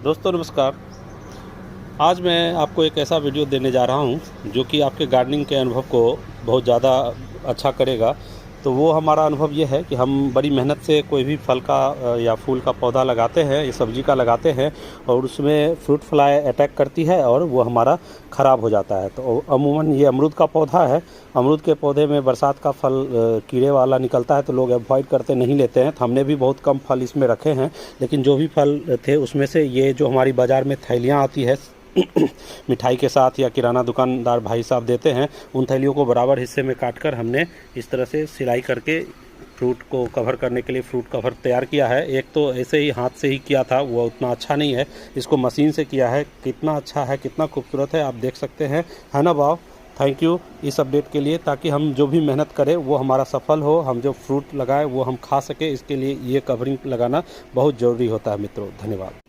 दोस्तों नमस्कार। आज मैं आपको एक ऐसा वीडियो देने जा रहा हूं जो कि आपके गार्डनिंग के अनुभव को बहुत ज़्यादा अच्छा करेगा। तो वो हमारा अनुभव ये है कि हम बड़ी मेहनत से कोई भी फल का या फूल का पौधा लगाते हैं या सब्जी का लगाते हैं और उसमें फ्रूट फ्लाई अटैक करती है और वो हमारा ख़राब हो जाता है। तो अमूमन ये अमरूद का पौधा है। अमरूद के पौधे में बरसात का फल कीड़े वाला निकलता है तो लोग अवॉइड करते नहीं लेते हैं। तो हमने भी बहुत कम फल इसमें रखे हैं, लेकिन जो भी फल थे उसमें से ये जो हमारी बाज़ार में थैलियाँ आती है मिठाई के साथ या किराना दुकानदार भाई साहब देते हैं, उन थैलियों को बराबर हिस्से में काटकर हमने इस तरह से सिलाई करके फ्रूट को कवर करने के लिए फ्रूट कवर तैयार किया है। एक तो ऐसे ही हाथ से ही किया था, वो उतना अच्छा नहीं है, इसको मशीन से किया है। कितना अच्छा है, कितना खूबसूरत है, आप देख सकते हैं, है ना भाव। थैंक यू इस अपडेट के लिए, ताकि हम जो भी मेहनत करें वो हमारा सफल हो, हम जो फ्रूट लगाए वो हम खा सके। इसके लिए ये कवरिंग लगाना बहुत ज़रूरी होता है मित्रों। धन्यवाद।